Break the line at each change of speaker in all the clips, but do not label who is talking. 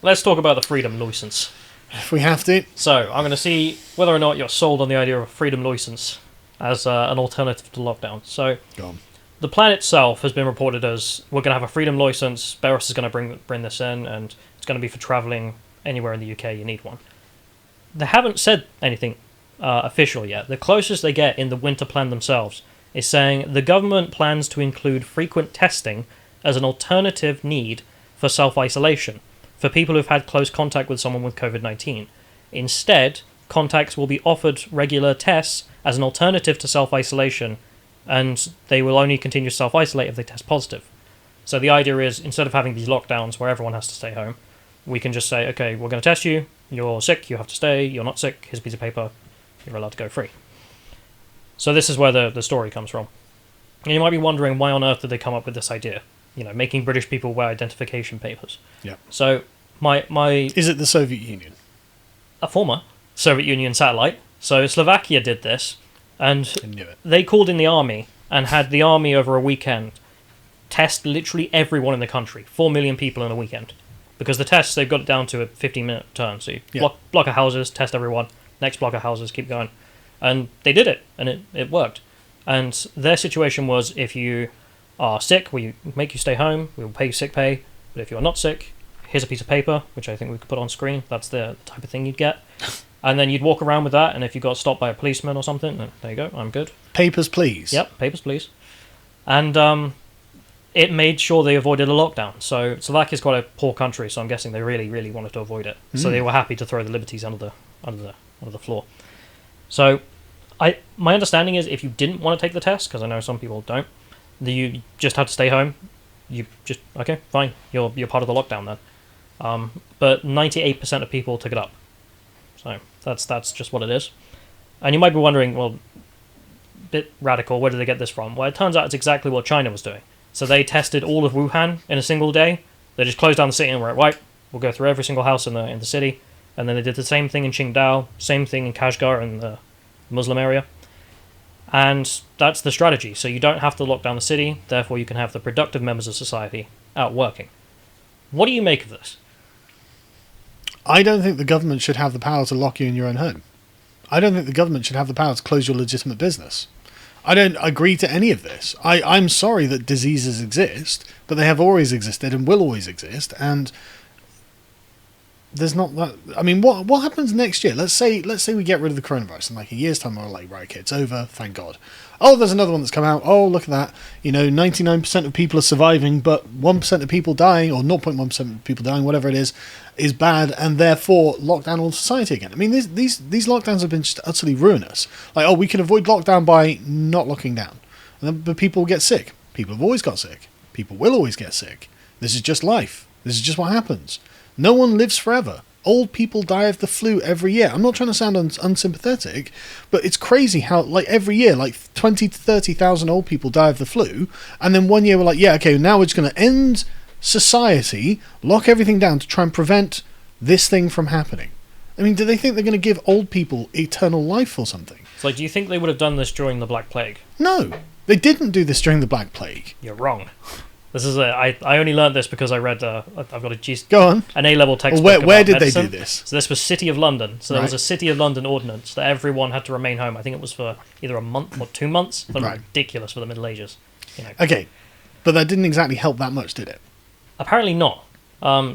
let's talk about the freedom license.
If we have to.
So, I'm going to see whether or not you're sold on the idea of a freedom license as an alternative to lockdown. So,
Go on.
the plan itself has been reported as, we're going to have a freedom license, Belarus is going to bring this in, and it's going to be for travelling anywhere in the UK, you need one. They haven't said anything official yet. The closest they get in the winter plan themselves is saying the government plans to include frequent testing as an alternative need for self-isolation for people who've had close contact with someone with COVID-19. Instead, contacts will be offered regular tests as an alternative to self-isolation, and they will only continue to self-isolate if they test positive. So the idea is, instead of having these lockdowns where everyone has to stay home, we can just say, okay, we're going to test you, you're sick, you have to stay, you're not sick, here's a piece of paper, you're allowed to go free. So this is where the story comes from. And you might be wondering, why on earth did they come up with this idea? Making British people wear identification papers.
Yeah.
So my
Is it the Soviet Union?
a former Soviet Union satellite. So Slovakia did this, and
I knew it.
they called in the army and had the army over a weekend test literally everyone in the country, 4 million people in a weekend. Because the tests, they've got it down to a 15-minute turn. So you block of houses, test everyone, next block of houses, keep going. And they did it, and it worked. And their situation was, if you are sick, we make you stay home, we will pay you sick pay, but if you're not sick, here's a piece of paper, which I think we could put on screen, that's the type of thing you'd get. And then you'd walk around with that, and if you got stopped by a policeman or something, then there you go, I'm good.
Papers, please.
Yep, papers, please. And it made sure they avoided a lockdown. So Slovakia is quite a poor country, so I'm guessing they really, really wanted to avoid it. So they were happy to throw the liberties under the floor. So my understanding is, if you didn't want to take the test, because I know some people don't, you just had to stay home. You just, okay, fine, you're part of the lockdown then. But 98% of people took it up. So that's just what it is. And you might be wondering, well, bit radical, where did they get this from? Well, it turns out it's exactly what China was doing. So they tested all of Wuhan in a single day. They just closed down the city and were like, right, we'll go through every single house in the city. And then they did the same thing in Qingdao, same thing in Kashgar in the Muslim area. And that's the strategy. So you don't have to lock down the city, therefore you can have the productive members of society out working. What do you make of this?
I don't think the government should have the power to lock you in your own home. I don't think the government should have the power to close your legitimate business. I don't agree to any of this. I'm sorry that diseases exist, but they have always existed and will always exist, and there's not that. I mean, what happens next year? Let's say we get rid of the coronavirus in like a year's time. We're like, right, okay, it's over. Thank God. Oh, there's another one that's come out. Oh, look at that. 99% of people are surviving, but 1% of people dying, or 0.1% of people dying, whatever it is bad, and therefore lock down all society again. I mean, these lockdowns have been just utterly ruinous. Like, oh, we can avoid lockdown by not locking down, but people will get sick. People have always got sick. People will always get sick. This is just life. This is just what happens. No one lives forever. Old people die of the flu every year. I'm not trying to sound unsympathetic, but it's crazy how, like, every year, like 20 to 30,000 old people die of the flu, and then one year we're like, yeah, okay, now we're just going to end society, lock everything down to try and prevent this thing from happening. I mean, do they think they're going to give old people eternal life or something?
It's like, do you think they would have done this during the Black Plague?
No, they didn't do this during the Black Plague.
You're wrong. This is I only learned this because I read I've got
Go on.
an A-level textbook.
Well, where
about
did
medicine.
they do this?
So this was City of London. So there was
Right.
a City of London ordinance that everyone had to remain home. I think it was for either a month or 2 months. But
Right.
ridiculous for the Middle Ages.
Okay, but that didn't exactly help that much, did it?
Apparently not.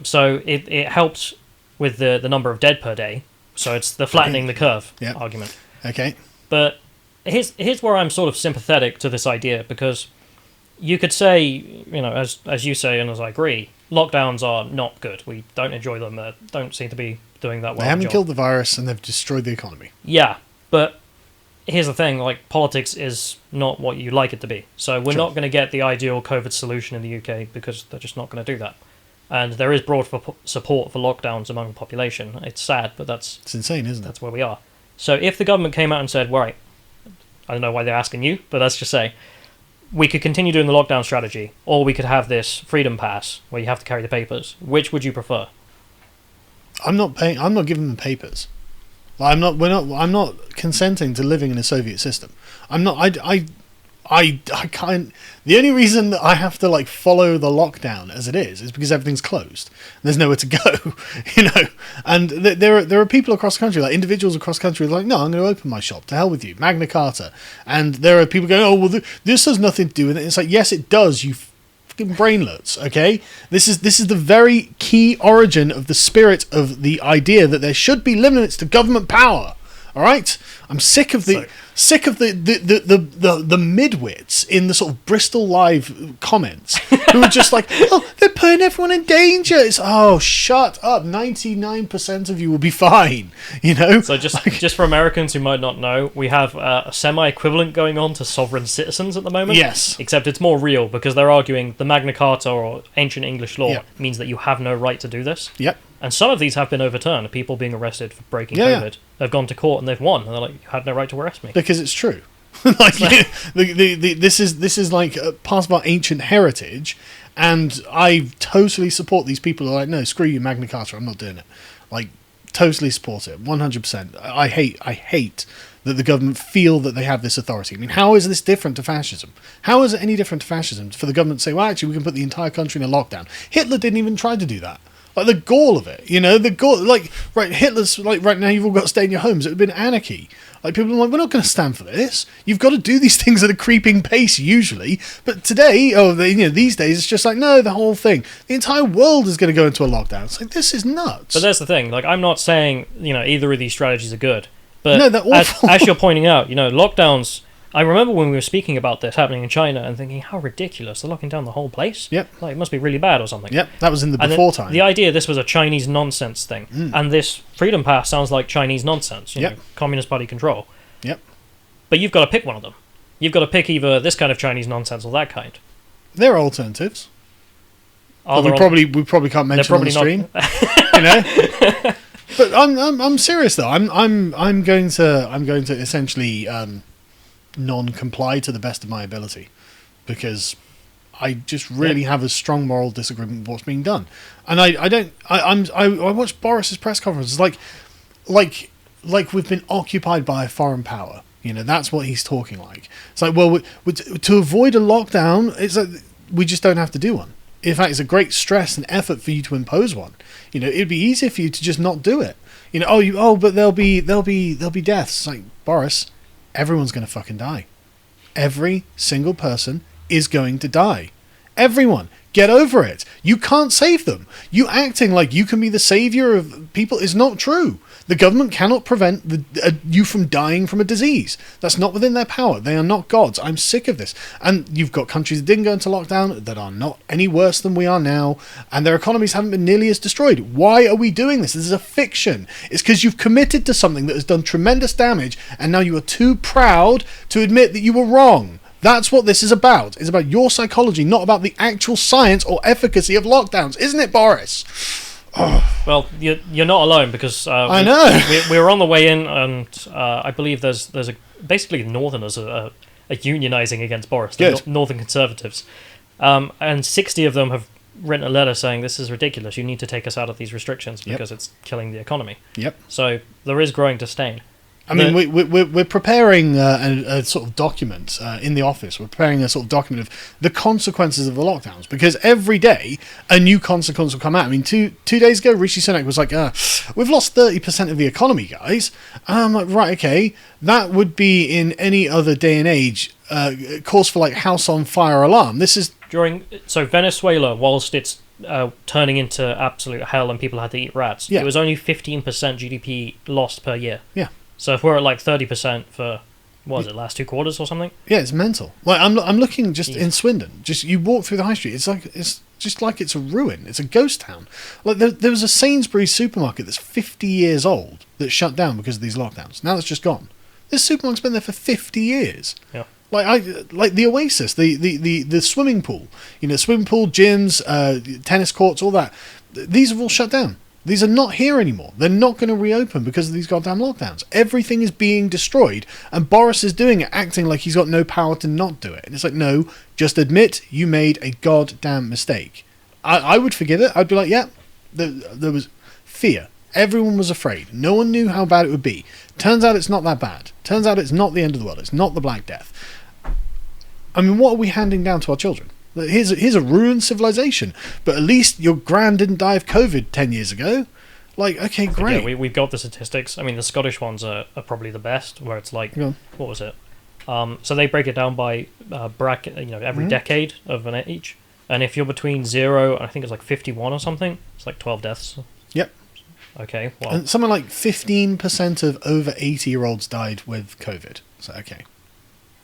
So it helped with the number of dead per day. So it's the flattening the curve
Yep.
argument.
Okay.
But here's where I'm sort of sympathetic to this idea, because you could say, as you say and as I agree, lockdowns are not good. We don't enjoy them. They don't seem to be doing that well.
They haven't killed the virus and they've destroyed the economy.
Yeah, but here's the thing, like, politics is not what you like it to be. So we're not going to get the ideal COVID solution in the UK because they're just not going to do that. And there is broad support for lockdowns among the population. It's sad, but
It's insane, isn't it?
that's where we are. So if the government came out and said, right, I don't know why they're asking you, but let's just say, we could continue doing the lockdown strategy, or we could have this freedom pass where you have to carry the papers. Which would you prefer?
I'm not giving them papers. I'm not consenting to living in a Soviet system. I'm not. I can't. The only reason that I have to like follow the lockdown as it is because everything's closed. There's nowhere to go, you know. And there are people across the country, like individuals across the country, like, no, I'm going to open my shop. To hell with you, Magna Carta. And there are people going, oh well, this has nothing to do with it. It's like, yes, it does. You fucking brainlets. Okay, this is the very key origin of the spirit of the idea that there should be limits to government power. All right, I'm sick of the midwits in the sort of Bristol Live comments who are just like, oh, they're putting everyone in danger. It's, oh, shut up. 99% of you will be fine. You know.
So just for Americans who might not know, we have a semi-equivalent going on to sovereign citizens at the moment.
Yes.
Except it's more real because they're arguing the Magna Carta or ancient English law
Yep.
means that you have no right to do this.
Yep.
And some of these have been overturned. People being arrested for breaking COVID. They've gone to court and they've won. And they're like, you had no right to arrest me.
Because it's true. Like, this is like a part of our ancient heritage, and I totally support these people who are like, no, screw you, Magna Carta, I'm not doing it. Like, totally support it, 100%. I hate that the government feel that they have this authority. I mean, how is this different to fascism? How is it any different to fascism for the government to say, well, actually, we can put the entire country in a lockdown? Hitler didn't even try to do that. Like, the gall of it, you know, like, right, Hitler's, like, right now you've all got to stay in your homes. It would have been anarchy. Like, people are like, we're not going to stand for this. You've got to do these things at a creeping pace, usually. But today, these days, it's just like, no, the whole thing. The entire world is going to go into a lockdown. It's like, this is nuts.
But that's the thing. Like, I'm not saying, either of these strategies are good. But
no, they're awful.
As you're pointing out, lockdowns... I remember when we were speaking about this happening in China and thinking, how ridiculous, they're locking down the whole place?
Yep.
Like, it must be really bad or something.
Yep, that was in the before time.
The idea this was a Chinese nonsense thing. And this Freedom Pass sounds like Chinese nonsense, you know, Communist Party control.
Yep.
But you've got to pick one of them. You've got to pick either this kind of Chinese nonsense or that kind.
There are alternatives.
Are
we probably can't mention on the stream. You know? But I'm serious though. I'm going to essentially non-comply to the best of my ability, because I just really have a strong moral disagreement with what's being done. And I watched Boris's press conference. It's like we've been occupied by a foreign power. You know, that's what he's talking like. It's like, well, to avoid a lockdown, it's like we just don't have to do one. In fact, it's a great stress and effort for you to impose one. You know, it'd be easier for you to just not do it. You know, but there'll be deaths. It's like, Boris, everyone's going to fucking die. Every single person is going to die. Everyone. Get over it. You can't save them. You acting like you can be the savior of people is not true. The government cannot prevent you from dying from a disease. That's not within their power. They are not gods. I'm sick of this. And you've got countries that didn't go into lockdown that are not any worse than we are now, and their economies haven't been nearly as destroyed. Why are we doing this? This is a fiction. It's because you've committed to something that has done tremendous damage, and now you are too proud to admit that you were wrong. That's what this is about. It's about your psychology, not about the actual science or efficacy of lockdowns. Isn't it, Boris?
Oh. Well, you're not alone, because
I know.
we were on the way in, and I believe there's basically Northerners are unionising against Boris, the Northern Conservatives. And 60 of them have written a letter saying this is ridiculous. You need to take us out of these restrictions because it's killing the economy. Yep. So there is growing disdain.
I mean, we're preparing a sort of document in the office. We're preparing a sort of document of the consequences of the lockdowns, because every day a new consequence will come out. I mean, two days ago, Rishi Sunak was like, we've lost 30% of the economy, guys. And I'm like, right, okay. That would be, in any other day and age, cause for like house on fire alarm. This is...
So Venezuela, whilst it's turning into absolute hell and people had to eat rats, it was only 15% GDP lost per year. Yeah. So if we're at like 30% for, what was it, last 2 quarters or something? Yeah,
it's mental. Like, I'm looking just in Swindon. Just you walk through the high street, it's just like it's a ruin. It's a ghost town. Like there was a Sainsbury's supermarket that's 50 years old that shut down because of these lockdowns. Now it's just gone. This supermarket's been there for 50 years. Yeah. Like the Oasis, the swimming pool, swimming pool, gyms, tennis courts, all that. These have all shut down. These are not here anymore. They're not going to reopen because of these goddamn lockdowns. Everything is being destroyed, and Boris is doing it, acting like he's got no power to not do it. And it's like, no, just admit you made a goddamn mistake. I would forgive it. I'd be like, yeah, there was fear. Everyone was afraid. No one knew how bad it would be. Turns out it's not that bad. Turns out it's not the end of the world. It's not the Black Death. I mean, what are we handing down to our children? Here's a ruined civilization, but at least your gran didn't die of COVID 10 years ago. Like, okay, great.
Yeah, we've got the statistics. I mean, the Scottish ones are probably the best, where it's like, what was it? So they break it down by bracket, every decade of an age. And if you're between 0 and I think it's like 51 or something, it's like 12 deaths.
Yep.
Okay, well.
And something like 15% of over 80-year-olds died with COVID. So, okay.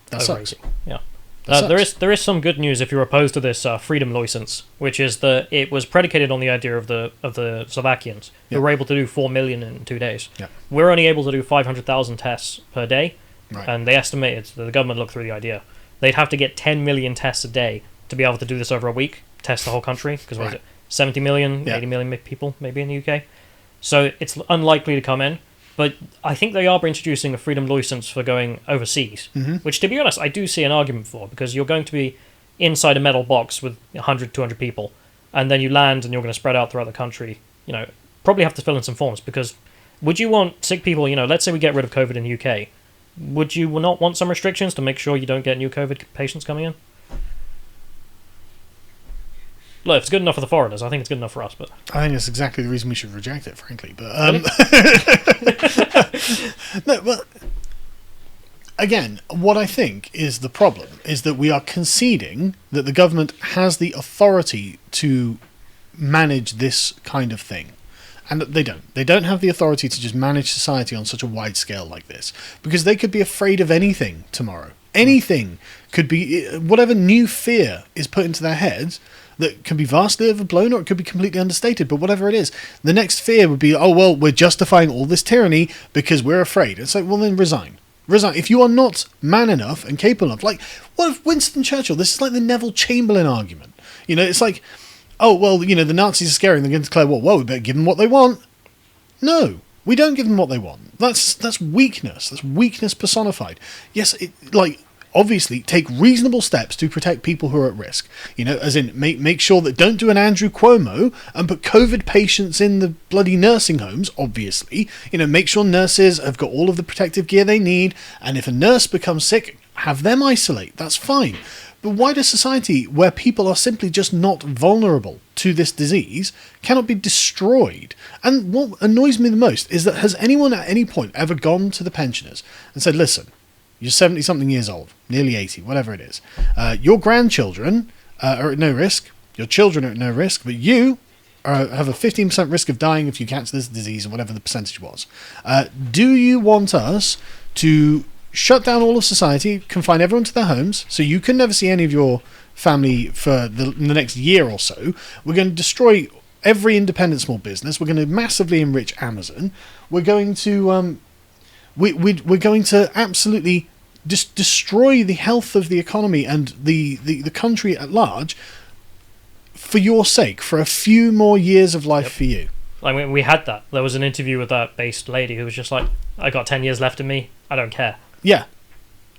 That sucks.
80. Yeah. There is some good news if you're opposed to this freedom license, which is that it was predicated on the idea of the Slovakians, who were able to do 4 million in 2 days.
Yep.
We're only able to do 500,000 tests per day,
right.
And they estimated, the government looked through the idea, they'd have to get 10 million tests a day to be able to do this over a week, test the whole country, because what is it, 70 million, 80 million people maybe in the UK. So it's unlikely to come in. But I think they are introducing a freedom license for going overseas, which, to be honest, I do see an argument for, because you're going to be inside a metal box with 100, 200 people, and then you land and you're going to spread out throughout the country. Probably have to fill in some forms, because would you want sick people, let's say we get rid of COVID in the UK, would you not want some restrictions to make sure you don't get new COVID patients coming in? Look, if it's good enough for the foreigners, I think it's good enough for us. But
I think that's exactly the reason we should reject it, frankly. But no, but again, what I think is the problem is that we are conceding that the government has the authority to manage this kind of thing. And they don't. They don't have the authority to just manage society on such a wide scale like this. Because they could be afraid of anything tomorrow. Anything could be, whatever new fear is put into their heads, that can be vastly overblown or it could be completely understated, but whatever it is, the next fear would be, oh, well, we're justifying all this tyranny because we're afraid. It's like, well, then resign. Resign. If you are not man enough and capable enough, like, what if Winston Churchill, this is like the Neville Chamberlain argument. It's like, oh, well, the Nazis are scary and they're going to declare war. Well, we better give them what they want. No, we don't give them what they want. That's weakness. That's weakness personified. Yes, obviously take reasonable steps to protect people who are at risk. As in make sure that don't do an Andrew Cuomo and put COVID patients in the bloody nursing homes, obviously. Make sure nurses have got all of the protective gear they need, and if a nurse becomes sick, have them isolate. That's fine. But wider society, where people are simply just not vulnerable to this disease, cannot be destroyed. And what annoys me the most is that has anyone at any point ever gone to the pensioners and said, listen, you're 70-something years old, nearly 80, whatever it is. Your grandchildren are at no risk. Your children are at no risk, but you have a 15% risk of dying if you catch this disease, or whatever the percentage was. Do you want us to shut down all of society, confine everyone to their homes, so you can never see any of your family for the next year or so? We're going to destroy every independent small business. We're going to massively enrich Amazon. We're going to... We're going to absolutely just destroy the health of the economy and the country at large for your sake, for a few more years of life for you.
I mean, we had that. There was an interview with that based lady who was just like, I got 10 years left in me. I don't care.
Yeah,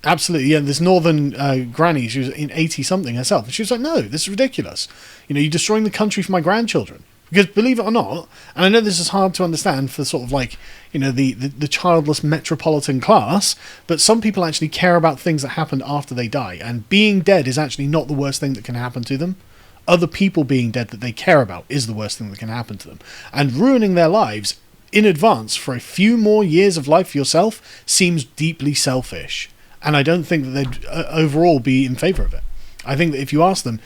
absolutely. Yeah, this northern granny, she was in 80-something herself. And she was like, no, this is ridiculous. You're destroying the country for my grandchildren. Because believe it or not, and I know this is hard to understand for sort of like, the childless metropolitan class, but some people actually care about things that happened after they die, and being dead is actually not the worst thing that can happen to them. Other people being dead that they care about is the worst thing that can happen to them. And ruining their lives in advance for a few more years of life for yourself seems deeply selfish. And I don't think that they'd overall be in favour of it. I think that if you ask them,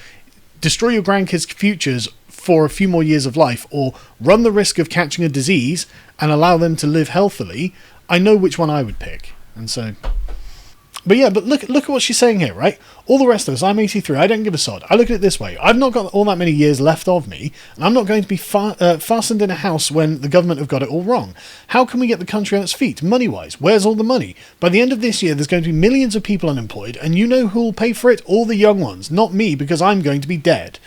destroy your grandkids' futures for a few more years of life, or run the risk of catching a disease and allow them to live healthily, I know which one I would pick. And so, but look at what she's saying here, right? All the rest of us, I'm 83, I don't give a sod. I look at it this way: I've not got all that many years left of me, and I'm not going to be fastened in a house when the government have got it all wrong. How can we get the country on its feet, money-wise? Where's all the money? By the end of this year, there's going to be millions of people unemployed, and you know who'll pay for it? All the young ones, not me, because I'm going to be dead.